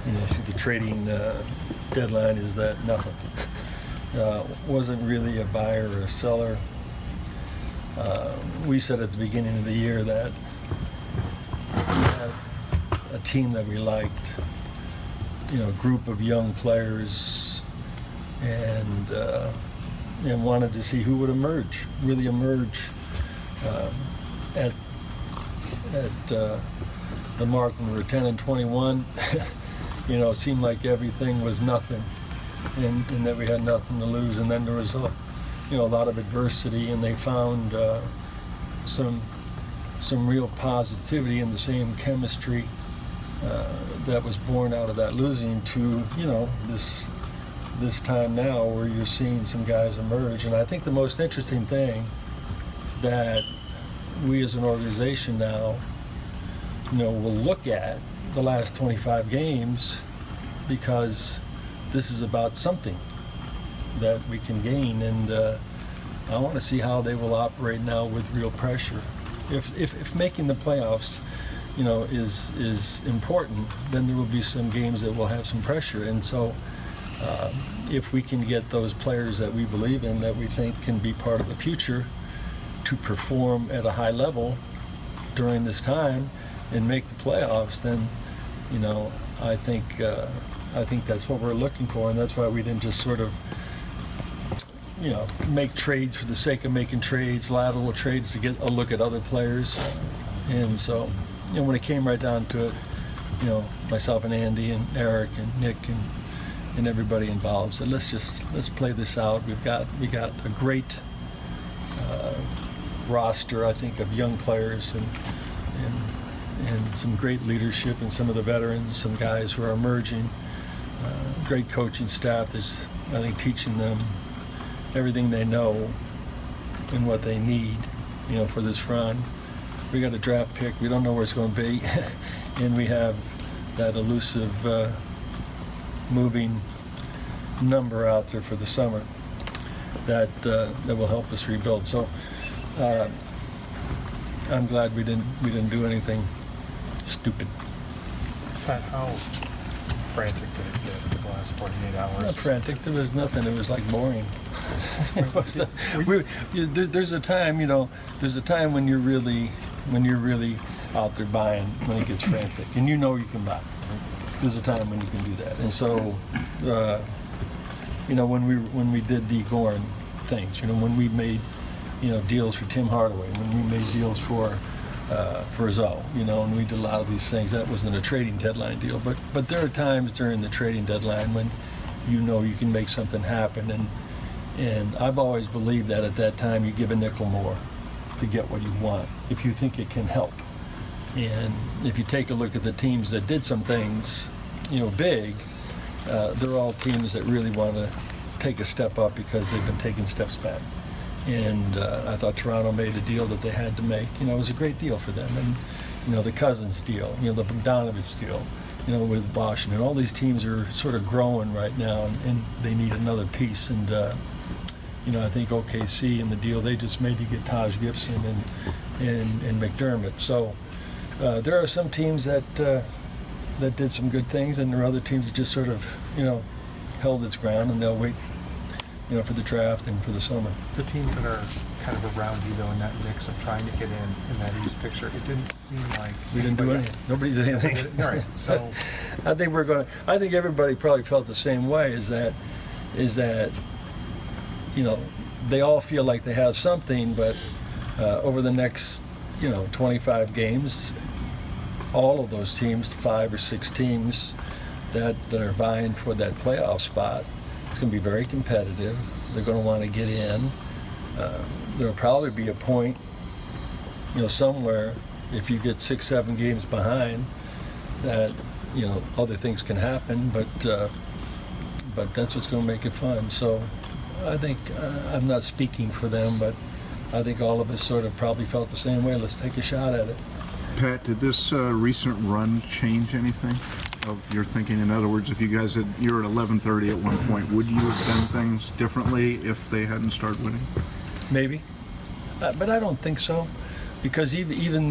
through the trading deadline is that nothing. Wasn't really a buyer or a seller. We said at the beginning of the year that we had a team that we liked, a group of young players, and wanted to see who would really emerge at the mark when we were 10-21. It seemed like everything was nothing, and that we had nothing to lose. And then there was a lot of adversity, and they found some real positivity in the same chemistry that was born out of that losing to this time now where you're seeing some guys emerge. And I think the most interesting thing that we as an organization now will look at the last 25 games, because this is about something that we can gain, and I want to see how they will operate now with real pressure. If making the playoffs is important, then there will be some games that will have some pressure. And so if we can get those players that we believe in, that we think can be part of the future, to perform at a high level during this time and make the playoffs, then I think that's what we're looking for. And that's why we didn't just sort of make trades for the sake of making trades, lateral trades to get a look at other players. And so when it came right down to it, myself and Andy and Eric and Nick and everybody involved said, let's play this out. We got a great roster, I think, of young players and some great leadership, and some of the veterans, some guys who are emerging. Great coaching staff that's, I think, teaching them everything they know and what they need, for this run. We got a draft pick. We don't know where it's going to be, and we have that elusive moving number out there for the summer that will help us rebuild. So I'm glad we didn't do anything stupid. Pat, how frantic did it get the last 48 hours? Not frantic. There was nothing. It was like boring. There's a time, there's a time when you're really out there buying, when it gets frantic, and you can buy. There's a time when you can do that. And so, when we did the Gorn things, when we made, deals for Tim Hardaway, when we made deals for Zoe, and we did a lot of these things, that wasn't a trading deadline deal. But there are times during the trading deadline when you can make something happen, and I've always believed that at that time you give a nickel more to get what you want, if you think it can help. And if you take a look at the teams that did some things, big, they're all teams that really want to take a step up because they've been taking steps back. And I thought Toronto made a deal that they had to make. It was a great deal for them. And, the Cousins deal, the Bogdanovich deal, with Washington. All these teams are sort of growing right now, and they need another piece. And, I think OKC and the deal they just made to get Taj Gibson and McDermott. So there are some teams that did some good things, and there are other teams that just sort of, held its ground, and they'll wait, for the draft and for the summer. The teams that are kind of around you, though, in that mix of trying to get in that East picture, it didn't seem like we didn't do anything. Nobody did anything. All right, so I think everybody probably felt the same way. Is that they all feel like they have something, but over the next 25 games, all of those teams, 5 or 6 teams that are vying for that playoff spot, it's going to be very competitive. They're going to want to get in. There'll probably be a point, somewhere, if you get 6, 7 games behind, that other things can happen. But that's what's going to make it fun. So I think I'm not speaking for them, but I think all of us sort of probably felt the same way. Let's take a shot at it. Pat, did this recent run change anything of your thinking? In other words, if you guys you're at 11:30 at one point, would you have done things differently if they hadn't started winning? Maybe, but I don't think so, because even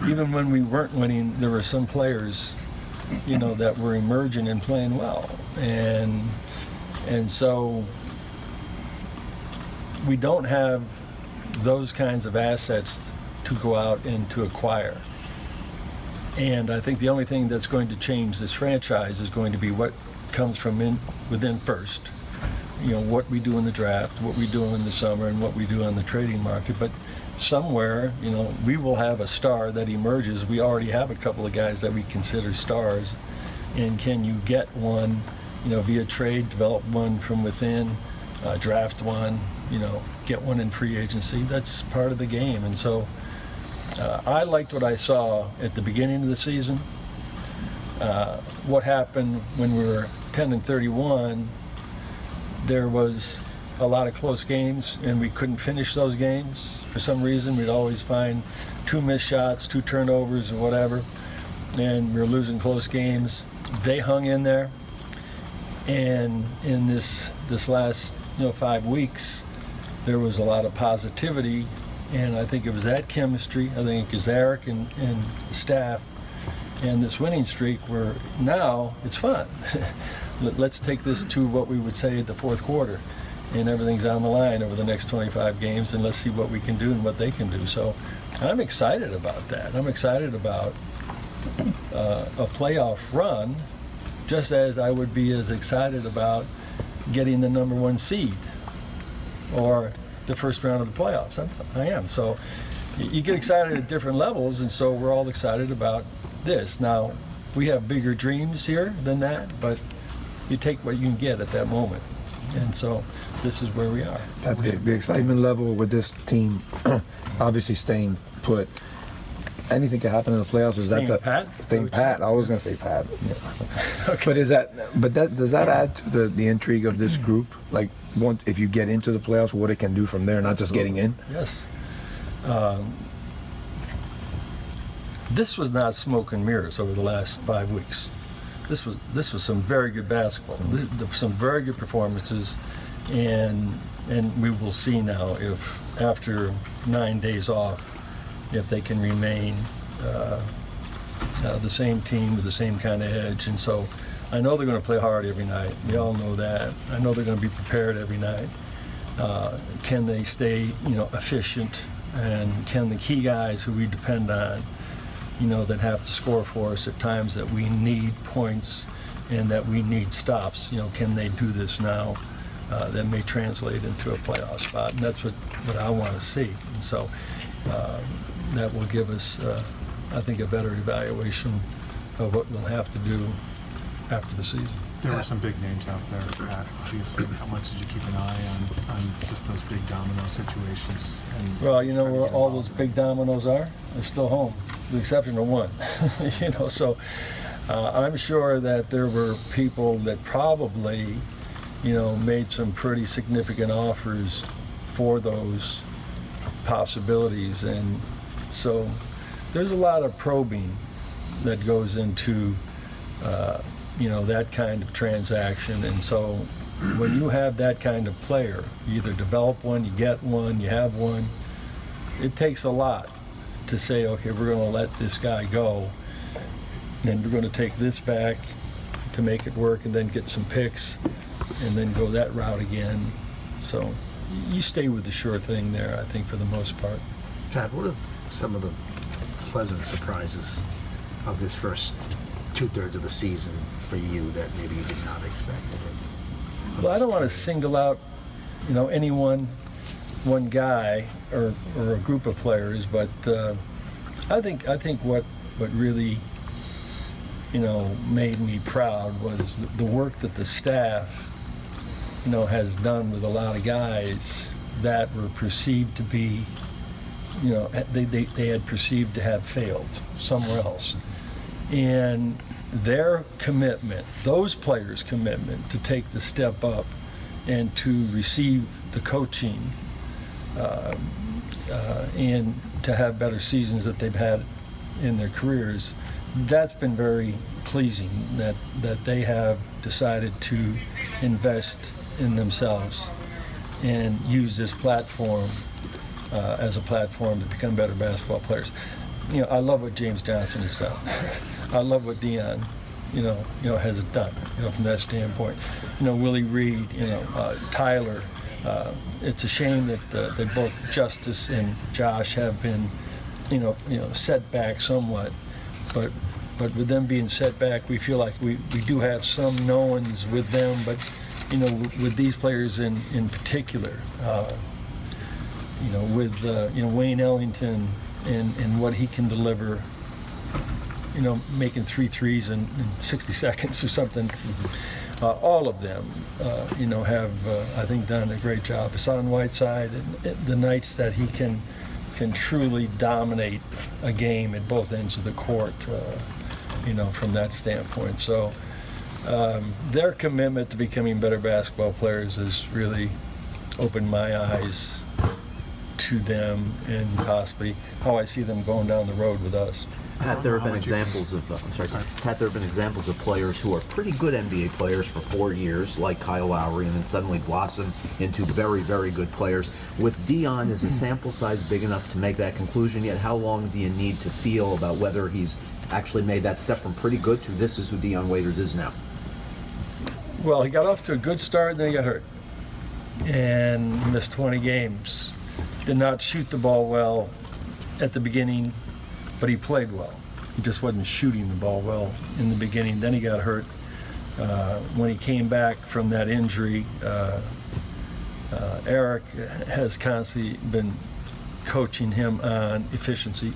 when we weren't winning, there were some players you know, that were emerging and playing well. And so we don't have those kinds of assets to go out and to acquire. And I think the only thing that's going to change this franchise is going to be what comes from within first. You know, what we do in the draft, what we do in the summer, and what we do on the trading market. But somewhere, you know, we will have a star that emerges. We already have a couple of guys that we consider stars. And can you get one, you know, via trade, develop one from within, draft one, you know, get one in free agency? That's part of the game. And so I liked what I saw at the beginning of the season. What happened when we were 10-31, there was a lot of close games, and we couldn't finish those games. For some reason, we'd always find 2 missed shots, 2 turnovers, or whatever, and we were losing close games. They hung in there, and in this last 5 weeks, there was a lot of positivity, and I think it was that chemistry. I think it was Eric and the staff, and this winning streak where now it's fun. Let's take this to what we would say the fourth quarter, and everything's on the line over the next 25 games, and let's see what we can do and what they can do. So I'm excited about that. I'm excited about a playoff run, just as I would be as excited about getting the number 1 seed or the first round of the playoffs. I am. So you get excited at different levels, and so we're all excited about this. Now, we have bigger dreams here than that, but you take what you can get at that moment. And so this is where we are. The excitement level with this team, obviously staying put. Anything can happen in the playoffs. Staying pat? Staying pat. I was gonna say pat. Yeah. Okay. But does that add to the intrigue of this group? Like, if you get into the playoffs, what it can do from there, not just getting in. Yes. This was not smoke and mirrors over the last 5 weeks. This was some very good basketball. Some very good performances, and we will see now if after 9 days off, if they can remain the same team with the same kind of edge. And so I know they're going to play hard every night. We all know that. I know they're going to be prepared every night. Can they stay, efficient? And can the key guys who we depend on, that have to score for us at times that we need points and that we need stops, can they do this now? That may translate into a playoff spot, and that's what I want to see. And so that will give us, I think, a better evaluation of what we'll have to do after the season. There were some big names out there, Pat. Obviously, how much did you keep an eye on just those big domino situations? Well, where all those big dominoes are? They're still home, with the exception of one. So I'm sure that there were people that probably, made some pretty significant offers for those possibilities. And so there's a lot of probing that goes into that kind of transaction. And so when you have that kind of player, you either develop one, you get one, you have one, it takes a lot to say, okay, we're going to let this guy go, and we're going to take this back to make it work, and then get some picks, and then go that route again. So you stay with the sure thing there, I think, for the most part. Pat, what are some of the pleasant surprises of this first 2/3 of the season for you that maybe you did not expect? Well, I don't want to single out, any one guy or a group of players, but I think what really, made me proud was the work that the staff, has done with a lot of guys that were perceived to be, they had perceived to have failed somewhere else. And their commitment, those players' commitment to take the step up and to receive the coaching and to have better seasons that they've had in their careers, that's been very pleasing, that they have decided to invest in themselves and use this platform as a platform to become better basketball players. I love what James Johnson has done. I love what Dion has it done, from that standpoint. Willie Reed, Tyler. It's a shame that both Justice and Josh have been, set back somewhat, but with them being set back, we feel like we do have some knowns with them, but with these players in particular, with Wayne Ellington and what he can deliver, making 3 threes in 60 seconds or something. All of them, have I think done a great job. Hassan Whiteside, and the nights that he can truly dominate a game at both ends of the court, from that standpoint. So their commitment to becoming better basketball players has really opened my eyes to them and possibly how I see them going down the road with us. Pat, there have been examples of Pat, there have been examples of players who are pretty good NBA players for 4 years, like Kyle Lowry, and then suddenly blossom into very, very good players. With Dion, is the sample size big enough to make that conclusion yet? How long do you need to feel about whether he's actually made that step from pretty good to this is who Dion Waiters is now? Well, he got off to a good start, and then he got hurt and missed 20 games. Did not shoot the ball well at the beginning, but he played well. He just wasn't shooting the ball well in the beginning. Then he got hurt. When he came back from that injury, Eric has constantly been coaching him on efficiency.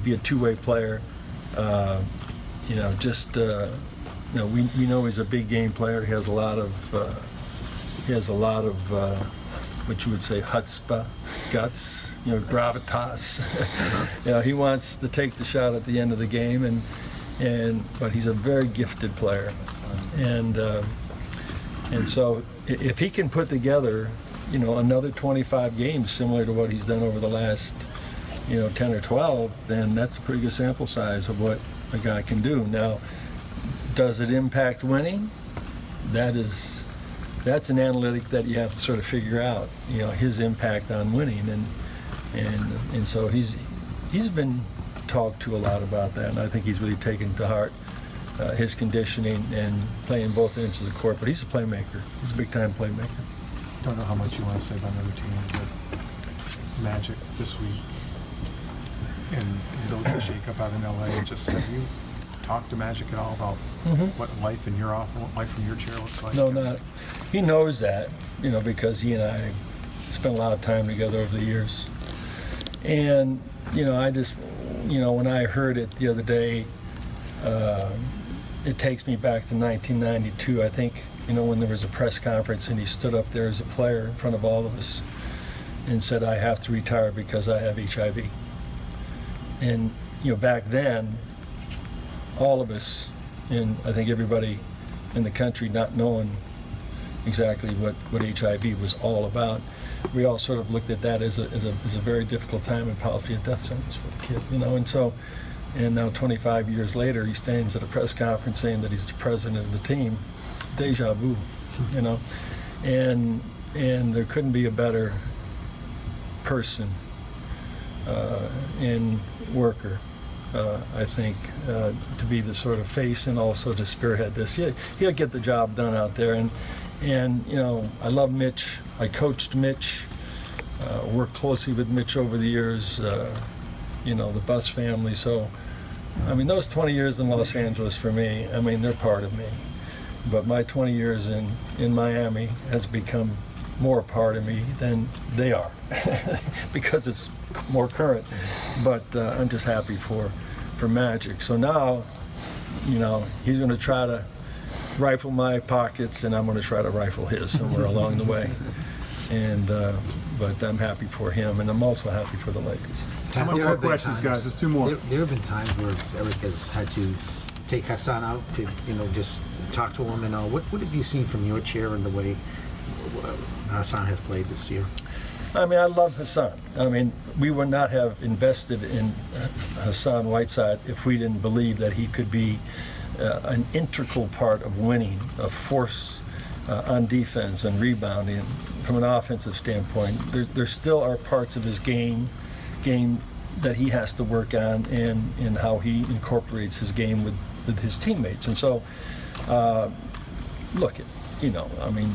Be a two-way player. We know he's a big game player. He has a lot of what you would say chutzpah, guts, gravitas. He wants to take the shot at the end of the game, but he's a very gifted player, and so if he can put together, another 25 games similar to what he's done over the last, 10 or 12, then that's a pretty good sample size of what a guy can do. Now, does it impact winning? That's an analytic that you have to sort of figure out, his impact on winning, and so he's been talked to a lot about that, and I think he's really taken to heart his conditioning and playing both ends of the court. But he's a playmaker. He's a big-time playmaker. Don't know how much you want to say about another team, but Magic this week, and the shake-up out in LA. Just have you talked to Magic at all about what life in your office, what life from your chair looks like? No, not. He knows that, because he and I spent a lot of time together over the years. And, I just, when I heard it the other day, it takes me back to 1992, I think, when there was a press conference and he stood up there as a player in front of all of us and said, I have to retire because I have HIV. And, back then, all of us, and I think everybody in the country not knowing exactly what HIV was all about, we all sort of looked at that as a very difficult time and possibly a death sentence for the kid, and so, and now 25 years later, he stands at a press conference saying that he's the president of the team. Deja vu, and there couldn't be a better person and worker, I think, to be the sort of face and also to spearhead this. He'll get the job done out there, and I love Mitch. I coached Mitch, worked closely with Mitch over the years, the Buss family. So, those 20 years in Los Angeles for me, they're part of me. But my 20 years in Miami has become more a part of me than they are because it's more current. But I'm just happy for Magic. So now, he's going to try to rifle my pockets, and I'm going to try to rifle his somewhere along the way. And but I'm happy for him, and I'm also happy for the Lakers. How many more questions, guys? There's 2 more. There have been times where Eric has had to take Hassan out to, just talk to him and all. What have you seen from your chair and the way Hassan has played this year? I love Hassan. We would not have invested in Hassan Whiteside if we didn't believe that he could be an integral part of winning, a force on defense and rebounding. From an offensive standpoint, there still are parts of his game that he has to work on in how he incorporates his game with his teammates. And so, look, you know, I mean,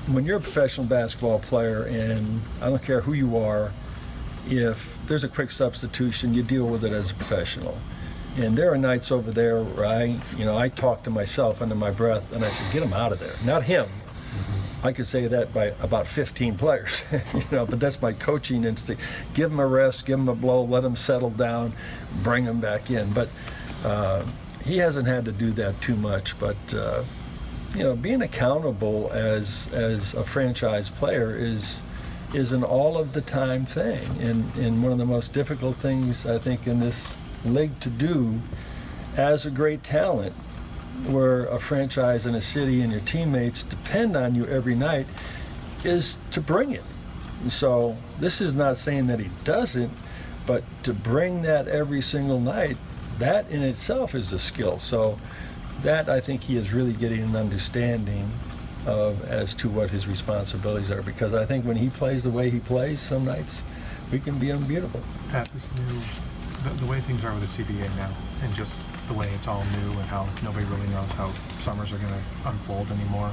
when you're a professional basketball player, and I don't care who you are, if there's a quick substitution, you deal with it as a professional. And there are nights over there where I talk to myself under my breath, and I say, get him out of there. Not him. I could say that by about 15 players, you know, but that's my coaching instinct. Give them a rest, give them a blow, let them settle down, bring them back in. But he hasn't had to do that too much. But you know, being accountable as a franchise player is an all of the time thing, and one of the most difficult things I think in this league to do as a great talent, where a franchise and a city and your teammates depend on you every night, is to bring it. So this is not saying that he doesn't, but to bring that every single night, that in itself is a skill. So that I think he is really getting an understanding of as to what his responsibilities are, because I think when he plays the way he plays some nights, we can be unbeatable. Pat, this new, the way things are with the CBA now, and just the way it's all new and how nobody really knows how summers are going to unfold anymore,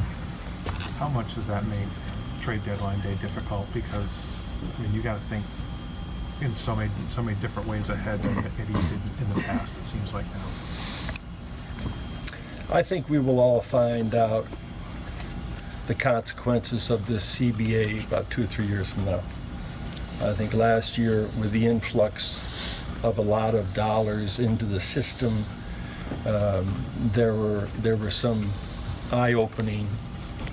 how much does that make trade deadline day difficult? Because, I mean, you got to think in so many different ways ahead than maybe you did in the past, it seems like now. I think we will all find out the consequences of this CBA about 2 or 3 years from now. I think last year, with the influx of a lot of dollars into the system, there were some eye-opening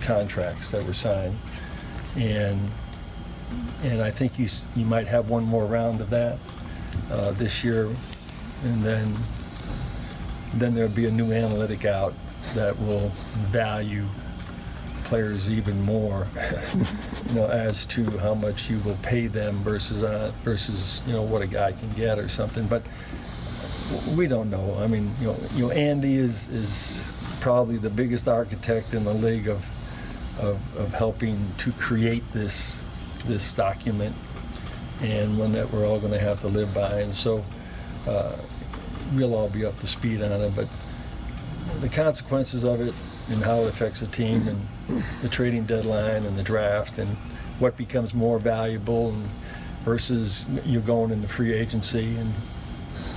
contracts that were signed, and I think you might have one more round of that this year, and then there'll be a new analytic out that will value players even more, you know, as to how much you will pay them versus you know what a guy can get or something. But we don't know. I mean, you know, Andy is probably the biggest architect in the league of helping to create this document, and one that we're all going to have to live by. And so we'll all be up to speed on it. But the consequences of it and how it affects a team, and the trading deadline and the draft, and what becomes more valuable and versus you going into free agency. And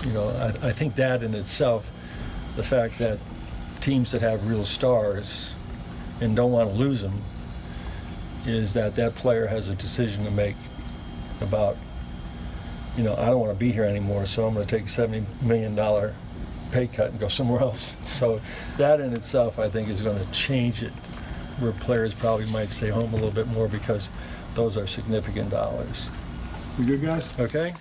you know, I think that in itself, the fact that teams that have real stars and don't want to lose them, is that player has a decision to make about, you know, I don't want to be here anymore, so I'm going to take a $70 million pay cut and go somewhere else. So that in itself, I think, is going to change it, where players probably might stay home a little bit more, because those are significant dollars. You good, guys? Okay?